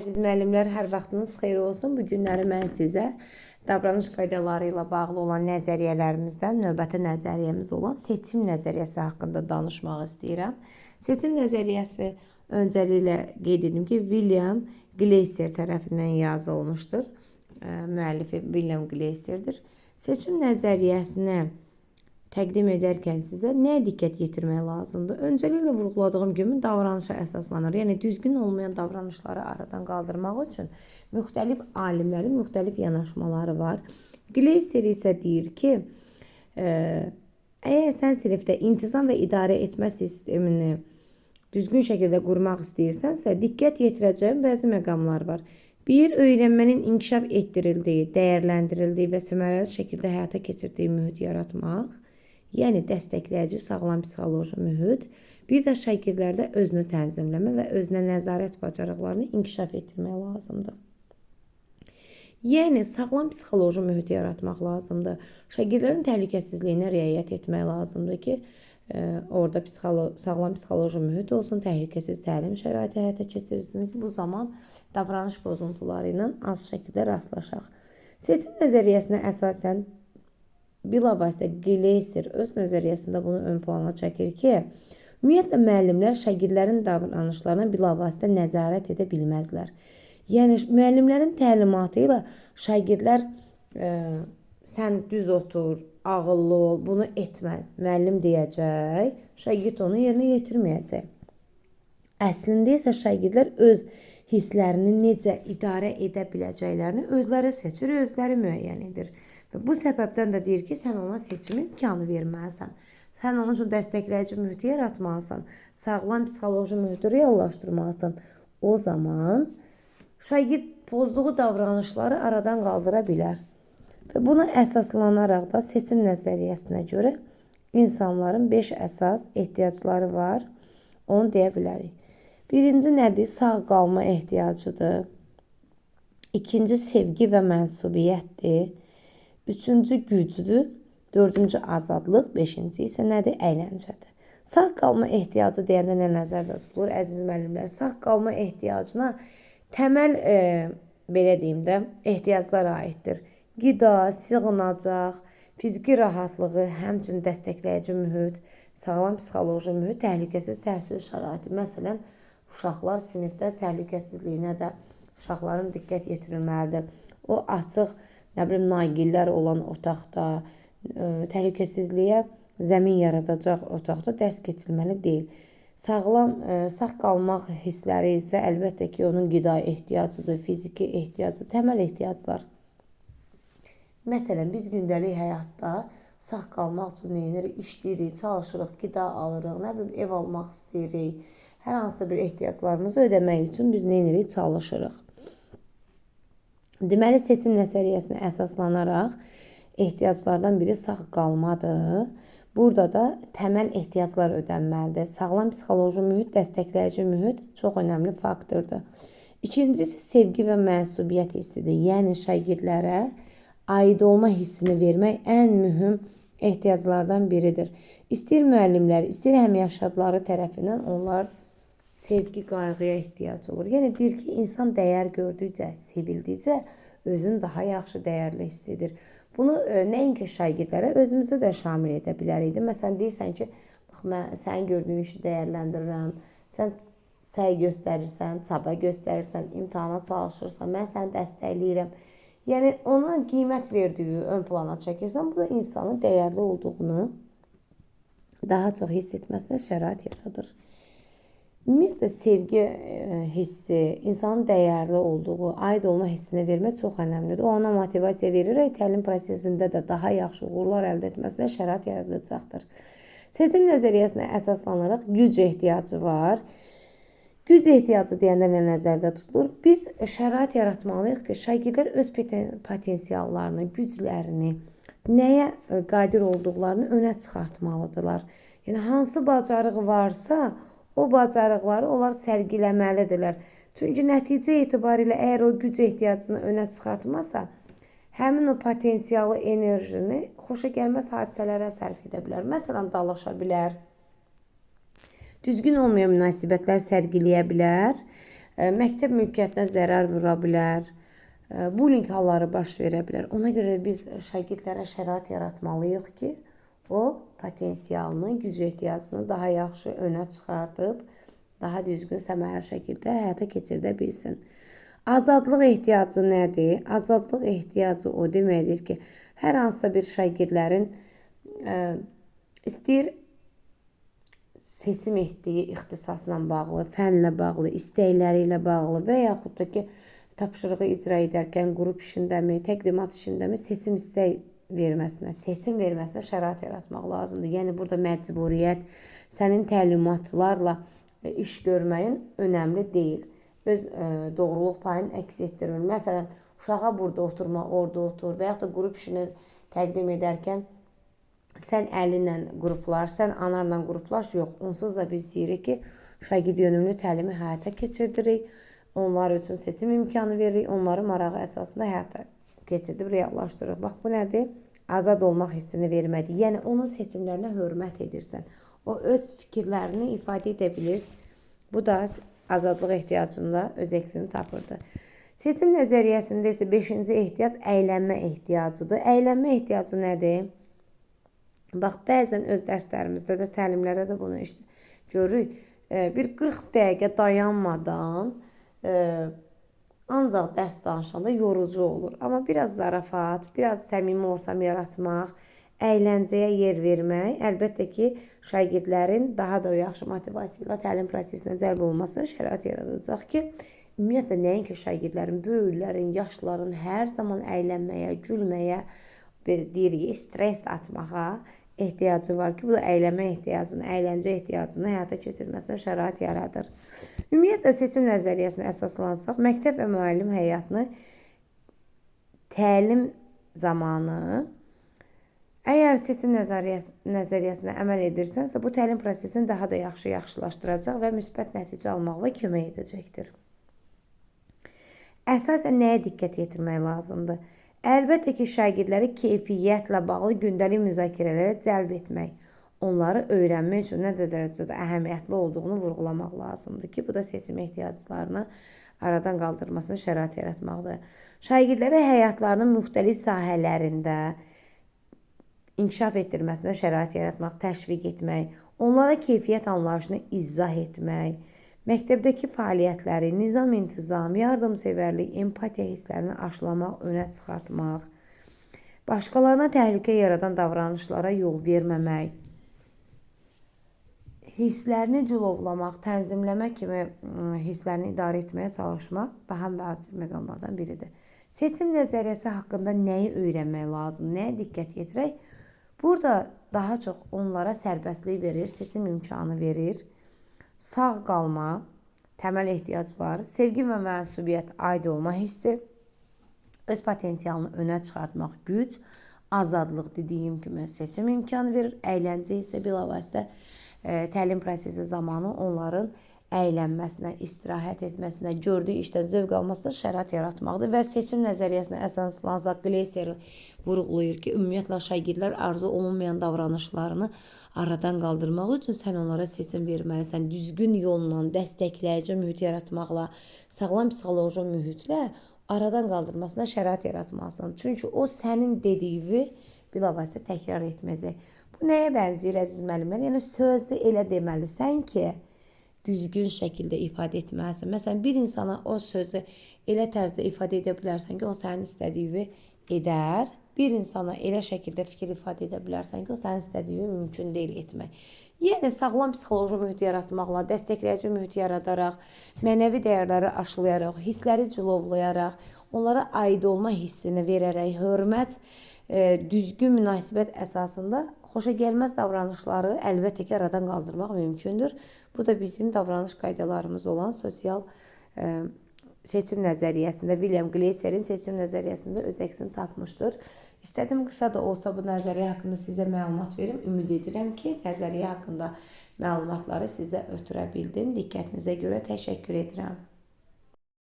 Əziz müəllimlər, hər vaxtınız xeyir olsun. Bu günləri mən sizə davranış qaydaları ilə bağlı olan nəzəriyyələrimizdən növbəti nəzəriyyəmiz olan seçim nəzəriyyəsi haqqında danışmaq istəyirəm. Seçim nəzəriyyəsi öncəliklə qeyd edim ki, William Gleiser tərəfindən yazılmışdır. Müəllifi William Gleiserdir. Seçim nəzəriyyəsinə təqdim edərkən sizə nəyə diqqət yetirmək lazımdır? Öncəliklə vurğuladığım kimi davranışa əsaslanır. Yəni düzgün olmayan davranışları aradan qaldırmaq üçün müxtəlif alimlərin müxtəlif yanaşmaları var. Gleiser isə deyir ki, əgər sən sinifdə intizam və idarə etmə sistemini düzgün şəkildə qurmaq istəyirsənsə, diqqət yetirəcəyin bəzi məqamlar var. Bir, öyrənmənin inkişaf etdirildiyi, dəyərləndirildiyi və səmərəli şəkildə həyata keçirdiyi mühit yaratmaq. Yəni dəstəkləyici sağlam psixoloji mühit, bir də şagirdlərdə özünü tənzimləmə və özünə nəzarət bacarıqlarını inkişaf etdirmək lazımdır. Yəni sağlam psixoloji mühit yaratmaq lazımdır. Şagirdlərin təhlükəsizliyinə riayət etmək lazımdır ki, orada sağlam psixoloji mühit olsun, təhlükəsiz təlim şəraiti həyata keçirilsin ki, bu zaman davranış pozuntuları ilə az şəkildə rastlaşaq. Seçim nəzəriyyəsinə əsasən bilavasitə Gleiser öz nəzəriyyəsində bunu ön plana çəkir ki, ümumiyyətlə müəllimlər şagirdlərin davranışlarına bilavasitə nəzarət edə bilməzlər. Yəni müəllimlərin təlimatı ilə şagirdlər sən düz otur, ağıllı ol, bunu etmə, müəllim deyəcək, şagird onu yerinə yetirməyəcək. Əslində isə şagirdlər öz hisslərini necə idarə edə biləcəklərini özləri seçir, özləri müəyyən edir. Və bu səbəbdən də deyir ki, sən ona seçim imkanı verməlisən. Sən onun üçün dəstəkləyici mühiti yaratmalısan, sağlam psixoloji mühiti reallaşdırmalısan. O zaman şagird pozduğu davranışları aradan qaldıra bilər. Və buna əsaslanaraq da seçim nəzəriyyəsinə görə insanların 5 əsas ehtiyacları var, onu deyə bilərik. Birinci nədir? Sağ qalma ehtiyacıdır. İkinci sevgi və mənsubiyyətdir. Üçüncü gücdür. Dördüncü azadlıq. Beşinci isə nədir? Əyləncədir. Sağ qalma ehtiyacı deyəndə nə nəzərdə tutulur? Əziz müəllimlər, sağ qalma ehtiyacına təməl, belə deyim də, ehtiyaclar aiddir. Qida, sığınacaq, fiziki rahatlığı, həmçinin dəstəkləyici mühit, sağlam psixoloji mühit, təhlükəsiz təhsil şəraiti. Məsələn, uşaqlar sinifdə təhlükəsizliyinə də uşaqların diqqət yetirilməlidir. O açıq, naqillər olan otaqda, təhlükəsizliyə zəmin yaradacaq otaqda dərs keçilməli deyil. Sağ qalmaq hissləri isə əlbəttə ki, onun qida ehtiyacıdır, fiziki ehtiyacı, təməl ehtiyaclar. Məsələn, biz gündəlik həyatda sağ qalmaq üçün neyinirik? İşləyirik, çalışırıq, qida alırıq, ev almaq istəyirik. Hər hansısa bir ehtiyaclarımızı ödəmək üçün biz neyinirik? Çalışırıq. Deməli, seçim nəzəriyyəsinə əsaslanaraq ehtiyaclardan biri sağ qalmadır. Burada da təməl ehtiyaclar ödənməlidir. Sağlam psixoloji mühit, dəstəkləyici mühit çox önəmli faktordur. İkincisi sevgi və mənsubiyyət hissidir. Yəni şagirdlərə aid olma hissini vermək ən mühüm ehtiyaclardan biridir. İstəyir müəllimlər, istəyir həmyaşıdları tərəfindən onlar sevgi, qayğıya ehtiyac olur. Yəni deyir ki, insan dəyər gördükcə, sevildikcə özünü daha yaxşı dəyərli hiss edir. Bunu nəinki şagirdlərə, özümüzə də şamil edə bilərik. Məsələn, deyirsən ki, bax, mən sənin gördüyün işi dəyərləndirirəm, sən səy göstərirsən, çaba göstərirsən, imtahana çalışırsan, mən səni dəstəkləyirəm. Yəni, ona qiymət verdiyi ön plana çəkirsən, bu da insanın dəyərli olduğunu daha çox hiss etməsinə şərait yaradır. Ümumiyyətlə, sevgi hissi, insanın dəyərli olduğu, aid olma hissini vermək çox önəmlidir. O, ona motivasiya verərək təlim prosesində də daha yaxşı uğurlar əldə etməsinə şərait yaradacaqdır. Seçim nəzəriyyəsinə əsaslanaraq güc ehtiyacı var. Güc ehtiyacı deyəndə nə nəzərdə tutulur? Biz şərait yaratmalıyıq ki, şagirdlər öz potensiallarını, güclərini, nəyə qadir olduqlarını önə çıxartmalıdırlar. Yəni, hansı bacarığı varsa, o bacarıqları onlar sərgiləməlidirlər. Çünki nəticə etibarilə əgər o güc ehtiyacını önə çıxartmasa, həmin o potensialı, enerjini xoşa gəlməz hadisələrə sərf edə bilər. Məsələn, dalaşa bilər, düzgün olmayan münasibətlər sərgiləyə bilər, məktəb mülkiyyətinə zərər vura bilər. Bullying halları baş verə bilər. Ona görə biz şagirdlərə şərait yaratmalıyıq ki, o potensialını, güc ehtiyacını daha yaxşı önə çıxardıb, daha düzgün, səmərəli şəkildə həyata keçirdə bilsin. Azadlıq ehtiyacı nədir? Azadlıq ehtiyacı o deməkdir ki, hər hansısa bir şagirdlərin istəyir seçim etdiyi ixtisasla bağlı, fənlə bağlı, istəkləri ilə bağlı və yaxud da ki, tapşırığı icra edərkən qrup işindəmi, təqdimat işindəmi seçim verməsinə şərait yaratmaq lazımdır. Yəni, burada məcburiyyət, sənin təlimatlarla iş görməyin önəmli deyil. Öz doğruluq payını əks etdirmir. Məsələn, uşağa burada oturma, orada otur və yaxud da qrup işini təqdim edərkən sən əlinlə qruplaş, sən anarla qruplaş, yox. Onsuz da biz deyirik ki, şagird yönümlü təlimi həyata keçirdirik, onlar üçün seçim imkanı veririk, onların marağı əsasında həyata keçirdib, reallaşdırırıq. Bax, bu nədir? Azad olmaq hissini vermədir. Yəni, onun seçimlərinə hörmət edirsən. O, öz fikirlərini ifadə edə bilir. Bu da azadlıq ehtiyacında öz əksini tapırdı. Seçim nəzəriyyəsində isə 5-ci ehtiyac əylənmə ehtiyacıdır. Əylənmə ehtiyacı nədir? Bax, bəzən öz dərslərimizdə də, təlimlərdə də bunu görürük. Bir 40 dəqiqə dayanmadan ancaq dərs danışanda yorucu olur. Amma biraz zarafat, biraz səmimi ortam yaratmaq, əyləncəyə yer vermək, əlbəttə ki, şagirdlərin daha da yaxşı motivasiya ilə təlim prosesinə cəlb olmasına şərait yaradacaq ki, ümumiyyətlə nəinki şagirdlərin, böyüklərin, yaşlıların hər zaman əylənməyə, gülməyə, deyirik, stres atmağa ehtiyacı var ki, bu da əylənmə ehtiyacını, əyləncə ehtiyacını həyata keçirməsinə şərait yaradır. Ümumiyyətlə, seçim nəzəriyyəsinə əsaslansaq, məktəb və müəllim həyatını təlim zamanı əgər seçim nəzəriyyəsinə əməl edirsənsə, bu təlim prosesini daha da yaxşılaşdıracaq və müsbət nəticə almaqla kömək edəcəkdir. Əsasən nəyə diqqət yetirmək lazımdır? Əlbəttə ki, şagirdləri keyfiyyətlə bağlı gündəlik müzakirələrə cəlb etmək, onları öyrənmək üçün nə dərəcədə əhəmiyyətli olduğunu vurğulamaq lazımdır ki, bu da seçim ehtiyaclarını aradan qaldırmasına şərait yaratmaqdır. Şagirdlərə həyatlarının müxtəlif sahələrində inkişaf etdirməsinə şərait yaratmaq, təşviq etmək, onlara keyfiyyət anlayışını izah etmək, məktəbdəki fəaliyyətləri, nizam-intizam, yardımsevərlik, empatiya hisslərini aşılamaq, önə çıxartmaq, başqalarına təhlükə yaradan davranışlara yol verməmək, hisslərini cilovlamaq, tənzimləmək kimi hisslərini idarə etməyə çalışmaq daha vacib məqamlardan biridir. Seçim nəzəriyyəsi haqqında nəyi öyrənmək lazım, nəyə diqqət yetirək? Burada daha çox onlara sərbəstlik verir, seçim imkanı verir. Sağ qalma, təməl ehtiyacları, sevgi və mənsubiyyət, aid olma hissi, öz potensialını önə çıxartmaq güc, azadlıq dediyim kimi seçim imkanı verir, əyləncə isə bilavasitə təlim prosesi zamanı onların əylənməsinə, istirahət etməsinə, gördüyü işdən zövq almasına şərait yaratmaqdır və seçim nəzəriyyəsinə əsaslansaq Gleiser vurğulayır ki, ümumiyyətlə şagirdlər arzu olunmayan davranışlarını aradan qaldırmaq üçün sən onlara seçim verməlisən. Düzgün yolla, dəstəkləyici mühit yaratmaqla, sağlam psixoloji mühitlə aradan qaldırmasına şərait yaratmalısan. Çünki o sənin dediyi bilavasitə təkrar etməyəcək. Bu nəyə bənzəyir əziz müəllimlər? Yəni sözü elə deməlisən ki, düzgün şəkildə ifadə etməlisən. Məsələn, bir insana o sözü elə tərzdə ifadə edə bilərsən ki, o sənin istədiyi edər. Bir insana elə şəkildə fikir ifadə edə bilərsən ki, o sənin istədiyi mümkün deyil etmək. Yəni, sağlam psixoloji mühit yaratmaqla, dəstəkləyici mühit yaradaraq, mənəvi dəyərləri aşılayaraq, hissləri cilovlayaraq, onlara aid olma hissini verərək, hörmət, düzgün münasibət əsasında xoşagəlməz davranışları əlbəttə ki, aradan qaldırmaq mümkündür. Bu da bizim davranış qaydalarımız olan sosial seçim nəzəriyyəsində, William Gleiser'in seçim nəzəriyyəsində öz əksini tapmışdır. İstədim qısa da olsa bu nəzəriyyə haqqında sizə məlumat verim. Ümid edirəm ki, nəzəriyyə haqqında məlumatları sizə ötürə bildim. Diqqətinizə görə təşəkkür edirəm.